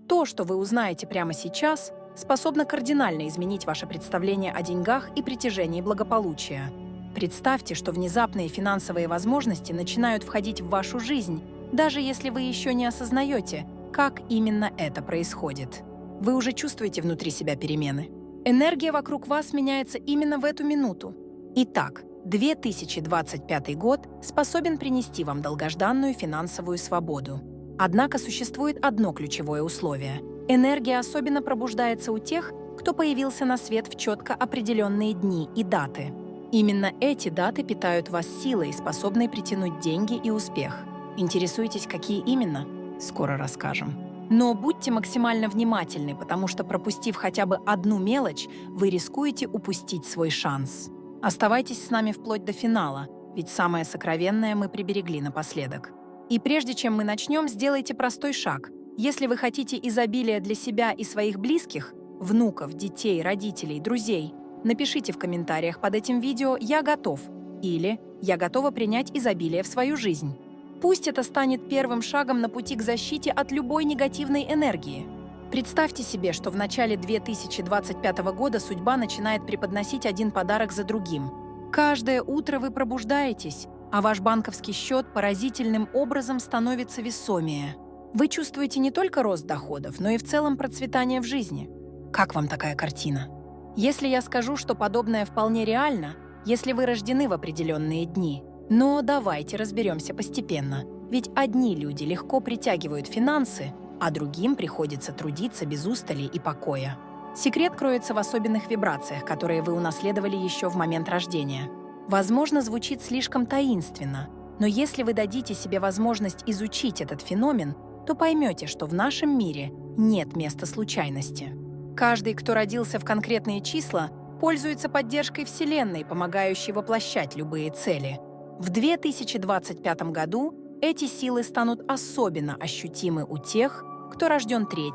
То, что вы узнаете прямо сейчас, способно кардинально изменить ваше представление о деньгах и притяжении благополучия. Представьте, что внезапные финансовые возможности начинают входить в вашу жизнь, даже если вы еще не осознаете, как именно это происходит. Вы уже чувствуете внутри себя перемены. Энергия вокруг вас меняется именно в эту минуту. Итак, 2025 год способен принести вам долгожданную финансовую свободу. Однако существует одно ключевое условие. Энергия особенно пробуждается у тех, кто появился на свет в четко определенные дни и даты. Именно эти даты питают вас силой, способной притянуть деньги и успех. Интересуетесь, какие именно? Скоро расскажем. Но будьте максимально внимательны, потому что, пропустив хотя бы одну мелочь, вы рискуете упустить свой шанс. Оставайтесь с нами вплоть до финала, ведь самое сокровенное мы приберегли напоследок. И прежде чем мы начнем, сделайте простой шаг. Если вы хотите изобилия для себя и своих близких, внуков, детей, родителей, друзей, напишите в комментариях под этим видео «Я готов» или «Я готова принять изобилие в свою жизнь». Пусть это станет первым шагом на пути к защите от любой негативной энергии. Представьте себе, что в начале 2025 года судьба начинает преподносить один подарок за другим. Каждое утро вы пробуждаетесь, а ваш банковский счет поразительным образом становится весомее. Вы чувствуете не только рост доходов, но и в целом процветание в жизни. Как вам такая картина? Если я скажу, что подобное вполне реально, если вы рождены в определенные дни, но давайте разберемся постепенно, ведь одни люди легко притягивают финансы, а другим приходится трудиться без устали и покоя. Секрет кроется в особенных вибрациях, которые вы унаследовали еще в момент рождения. Возможно, звучит слишком таинственно, но если вы дадите себе возможность изучить этот феномен, то поймете, что в нашем мире нет места случайности. Каждый, кто родился в конкретные числа, пользуется поддержкой Вселенной, помогающей воплощать любые цели. В 2025 году эти силы станут особенно ощутимы у тех, кто рожден 3,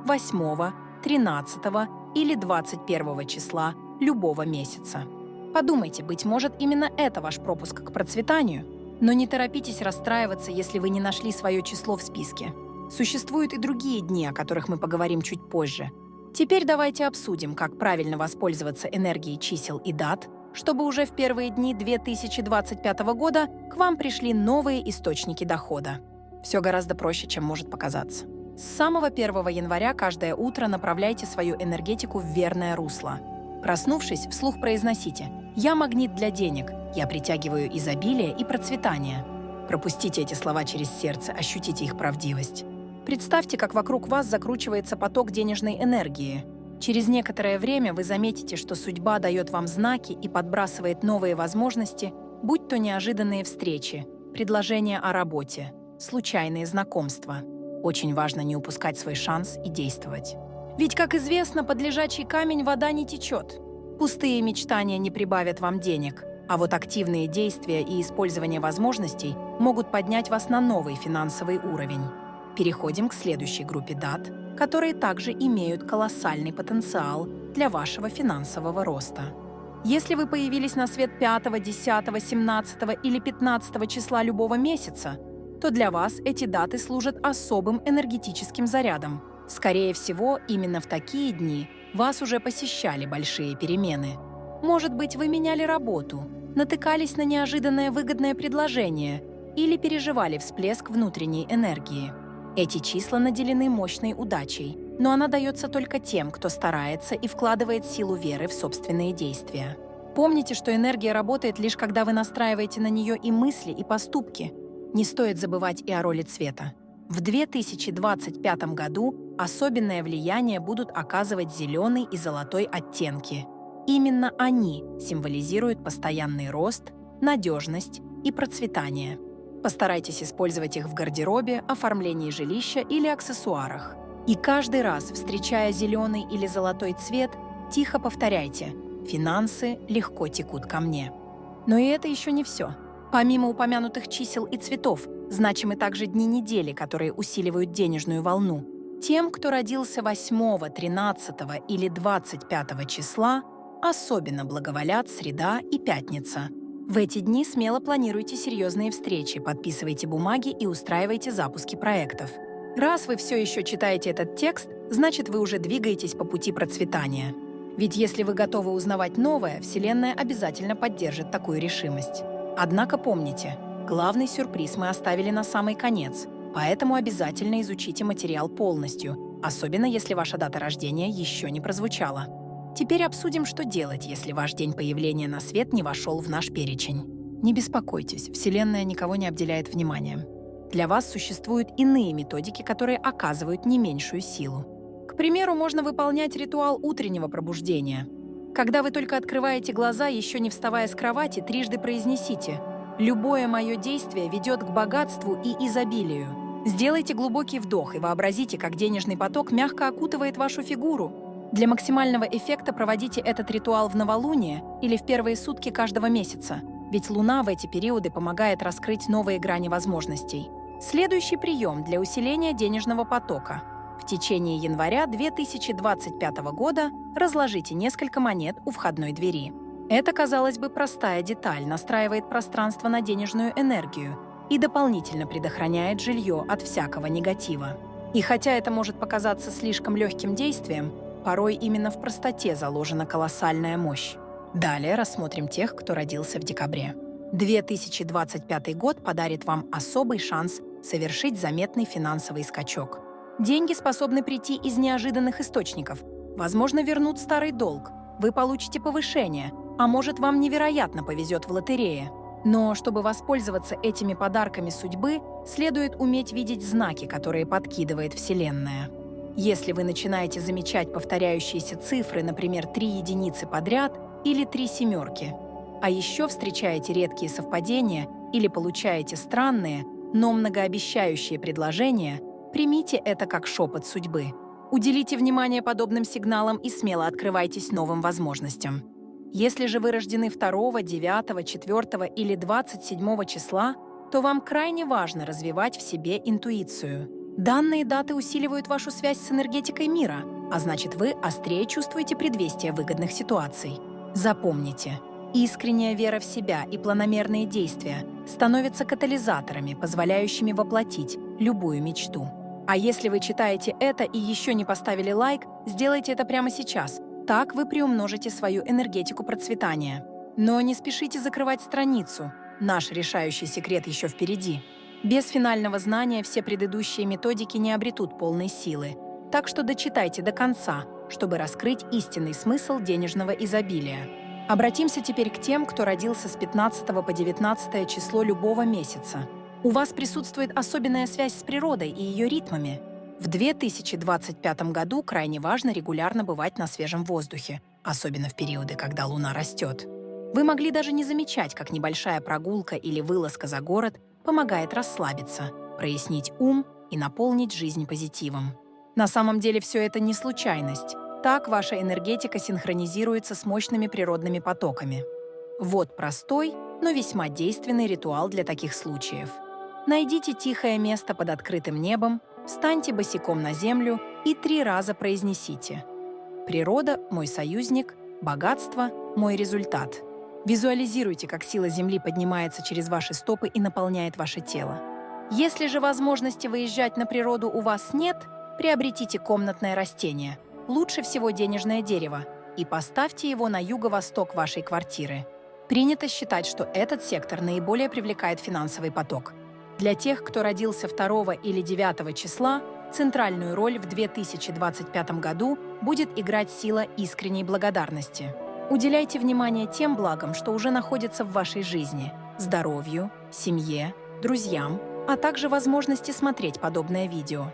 8, 13 или 21 числа любого месяца. Подумайте, быть может, именно это ваш пропуск к процветанию. Но не торопитесь расстраиваться, если вы не нашли свое число в списке. Существуют и другие дни, о которых мы поговорим чуть позже. Теперь давайте обсудим, как правильно воспользоваться энергией чисел и дат, чтобы уже в первые дни 2025 года к вам пришли новые источники дохода. Все гораздо проще, чем может показаться. С самого 1 января каждое утро направляйте свою энергетику в верное русло. Проснувшись, вслух произносите «Я магнит для денег, я притягиваю изобилие и процветание». Пропустите эти слова через сердце, ощутите их правдивость. Представьте, как вокруг вас закручивается поток денежной энергии. Через некоторое время вы заметите, что судьба дает вам знаки и подбрасывает новые возможности, будь то неожиданные встречи, предложения о работе, случайные знакомства. Очень важно не упускать свой шанс и действовать. Ведь, как известно, под лежачий камень вода не течет. Пустые мечтания не прибавят вам денег, а вот активные действия и использование возможностей могут поднять вас на новый финансовый уровень. Переходим к следующей группе дат, которые также имеют колоссальный потенциал для вашего финансового роста. Если вы появились на свет 5, 10, 17 или 15 числа любого месяца, то для вас эти даты служат особым энергетическим зарядом. Скорее всего, именно в такие дни вас уже посещали большие перемены. Может быть, вы меняли работу, натыкались на неожиданное выгодное предложение или переживали всплеск внутренней энергии. Эти числа наделены мощной удачей, но она дается только тем, кто старается и вкладывает силу веры в собственные действия. Помните, что энергия работает лишь когда вы настраиваете на нее и мысли, и поступки. Не стоит забывать и о роли цвета. В 2025 году особенное влияние будут оказывать зеленый и золотой оттенки. Именно они символизируют постоянный рост, надежность и процветание. Постарайтесь использовать их в гардеробе, оформлении жилища или аксессуарах. И каждый раз, встречая зеленый или золотой цвет, тихо повторяйте «Финансы легко текут ко мне». Но и это еще не все. Помимо упомянутых чисел и цветов, значимы также дни недели, которые усиливают денежную волну. Тем, кто родился 8, 13 или 25 числа, особенно благоволят среда и пятница. В эти дни смело планируйте серьезные встречи, подписывайте бумаги и устраивайте запуски проектов. Раз вы все еще читаете этот текст, значит, вы уже двигаетесь по пути процветания. Ведь если вы готовы узнавать новое, Вселенная обязательно поддержит такую решимость. Однако помните, главный сюрприз мы оставили на самый конец, поэтому обязательно изучите материал полностью, особенно если ваша дата рождения еще не прозвучала. Теперь обсудим, что делать, если ваш день появления на свет не вошел в наш перечень. Не беспокойтесь, Вселенная никого не обделяет вниманием. Для вас существуют иные методики, которые оказывают не меньшую силу. К примеру, можно выполнять ритуал утреннего пробуждения. Когда вы только открываете глаза, еще не вставая с кровати, трижды произнесите: «Любое мое действие ведет к богатству и изобилию». Сделайте глубокий вдох и вообразите, как денежный поток мягко окутывает вашу фигуру. Для максимального эффекта проводите этот ритуал в новолуние или в первые сутки каждого месяца, ведь Луна в эти периоды помогает раскрыть новые грани возможностей. Следующий прием для усиления денежного потока. В течение января 2025 года разложите несколько монет у входной двери. Эта, казалось бы, простая деталь настраивает пространство на денежную энергию и дополнительно предохраняет жилье от всякого негатива. И хотя это может показаться слишком легким действием, порой именно в простоте заложена колоссальная мощь. Далее рассмотрим тех, кто родился в декабре. 2025 год подарит вам особый шанс совершить заметный финансовый скачок. Деньги способны прийти из неожиданных источников. Возможно, вернут старый долг. Вы получите повышение, а может, вам невероятно повезет в лотерее. Но чтобы воспользоваться этими подарками судьбы, следует уметь видеть знаки, которые подкидывает Вселенная. Если вы начинаете замечать повторяющиеся цифры, например, 3 единицы подряд или 3 семерки, а еще встречаете редкие совпадения или получаете странные, но многообещающие предложения, примите это как шепот судьбы. Уделите внимание подобным сигналам и смело открывайтесь новым возможностям. Если же вы рождены 2, 9, 4 или 27 числа, то вам крайне важно развивать в себе интуицию. Данные даты усиливают вашу связь с энергетикой мира, а значит, вы острее чувствуете предвестие выгодных ситуаций. Запомните, искренняя вера в себя и планомерные действия становятся катализаторами, позволяющими воплотить любую мечту. А если вы читаете это и еще не поставили лайк, сделайте это прямо сейчас. Так вы приумножите свою энергетику процветания. Но не спешите закрывать страницу. Наш решающий секрет еще впереди. Без финального знания все предыдущие методики не обретут полной силы. Так что дочитайте до конца, чтобы раскрыть истинный смысл денежного изобилия. Обратимся теперь к тем, кто родился с 15 по 19 число любого месяца. У вас присутствует особенная связь с природой и ее ритмами. В 2025 году крайне важно регулярно бывать на свежем воздухе, особенно в периоды, когда Луна растет. Вы могли даже не замечать, как небольшая прогулка или вылазка за город помогает расслабиться, прояснить ум и наполнить жизнь позитивом. На самом деле все это не случайность. Так ваша энергетика синхронизируется с мощными природными потоками. Вот простой, но весьма действенный ритуал для таких случаев. Найдите тихое место под открытым небом, встаньте босиком на землю и 3 раза произнесите: «Природа – мой союзник, богатство – мой результат». Визуализируйте, как сила Земли поднимается через ваши стопы и наполняет ваше тело. Если же возможности выезжать на природу у вас нет, приобретите комнатное растение, лучше всего денежное дерево, и поставьте его на юго-восток вашей квартиры. Принято считать, что этот сектор наиболее привлекает финансовый поток. Для тех, кто родился 2 или 9 числа, центральную роль в 2025 году будет играть сила искренней благодарности. Уделяйте внимание тем благам, что уже находятся в вашей жизни – здоровью, семье, друзьям, а также возможности смотреть подобное видео.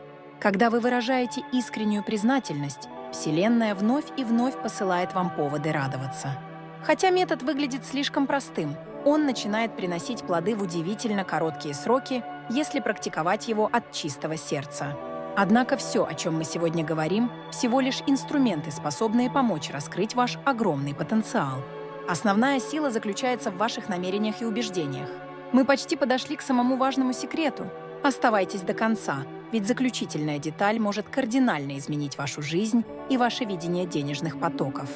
Когда вы выражаете искреннюю признательность, Вселенная вновь и вновь посылает вам поводы радоваться. Хотя метод выглядит слишком простым, он начинает приносить плоды в удивительно короткие сроки, если практиковать его от чистого сердца. Однако все, о чем мы сегодня говорим, всего лишь инструменты, способные помочь раскрыть ваш огромный потенциал. Основная сила заключается в ваших намерениях и убеждениях. Мы почти подошли к самому важному секрету. Оставайтесь до конца, ведь заключительная деталь может кардинально изменить вашу жизнь и ваше видение денежных потоков.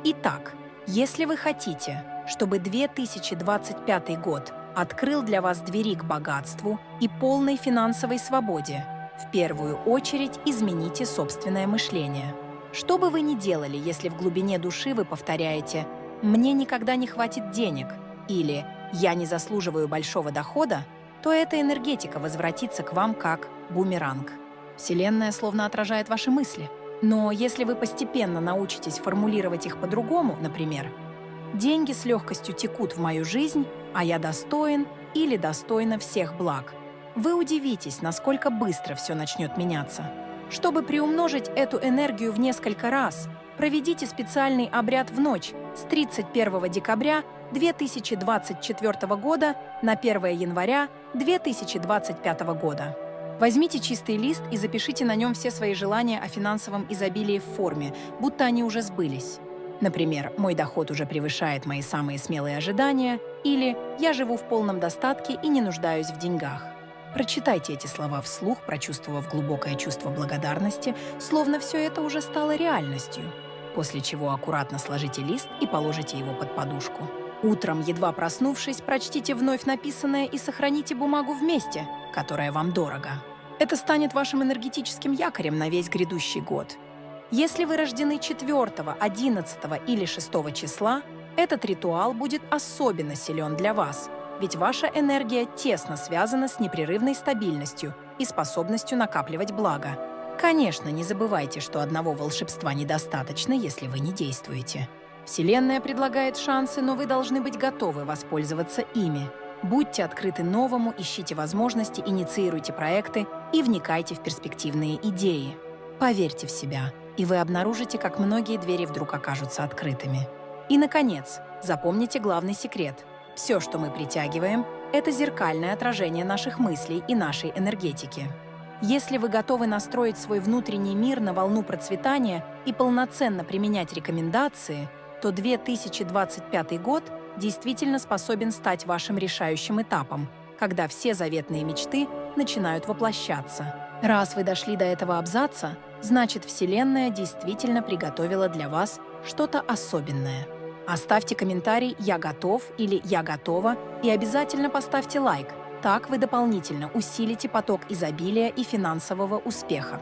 Итак, если вы хотите, чтобы 2025 год открыл для вас двери к богатству и полной финансовой свободе, В первую очередь измените собственное мышление. Что бы вы ни делали, если в глубине души вы повторяете «мне никогда не хватит денег» или «я не заслуживаю большого дохода», то эта энергетика возвратится к вам как бумеранг. Вселенная словно отражает ваши мысли. Но если вы постепенно научитесь формулировать их по-другому, например, «деньги с легкостью текут в мою жизнь, а я достоин или достойна всех благ», вы удивитесь, насколько быстро все начнет меняться. Чтобы приумножить эту энергию в несколько раз, проведите специальный обряд в ночь с 31 декабря 2024 года на 1 января 2025 года. Возьмите чистый лист и запишите на нем все свои желания о финансовом изобилии в форме, будто они уже сбылись. Например, «мой доход уже превышает мои самые смелые ожидания» или «я живу в полном достатке и не нуждаюсь в деньгах». Прочитайте эти слова вслух, прочувствовав глубокое чувство благодарности, словно все это уже стало реальностью. После чего аккуратно сложите лист и положите его под подушку. Утром, едва проснувшись, прочтите вновь написанное и сохраните бумагу в месте, которое вам дорого. Это станет вашим энергетическим якорем на весь грядущий год. Если вы рождены 4, 11 или 6 числа, этот ритуал будет особенно силен для вас, ведь ваша энергия тесно связана с непрерывной стабильностью и способностью накапливать благо. Конечно, не забывайте, что одного волшебства недостаточно, если вы не действуете. Вселенная предлагает шансы, но вы должны быть готовы воспользоваться ими. Будьте открыты новому, ищите возможности, инициируйте проекты и вникайте в перспективные идеи. Поверьте в себя, и вы обнаружите, как многие двери вдруг окажутся открытыми. И, наконец, запомните главный секрет. Все, что мы притягиваем, это зеркальное отражение наших мыслей и нашей энергетики. Если вы готовы настроить свой внутренний мир на волну процветания и полноценно применять рекомендации, то 2025 год действительно способен стать вашим решающим этапом, когда все заветные мечты начинают воплощаться. Раз вы дошли до этого абзаца, значит, Вселенная действительно приготовила для вас что-то особенное. Оставьте комментарий «Я готов» или «Я готова» и обязательно поставьте лайк. Так вы дополнительно усилите поток изобилия и финансового успеха.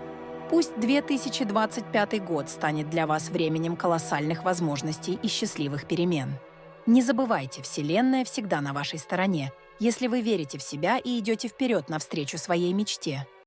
Пусть 2025 год станет для вас временем колоссальных возможностей и счастливых перемен. Не забывайте, Вселенная всегда на вашей стороне, если вы верите в себя и идете вперед навстречу своей мечте.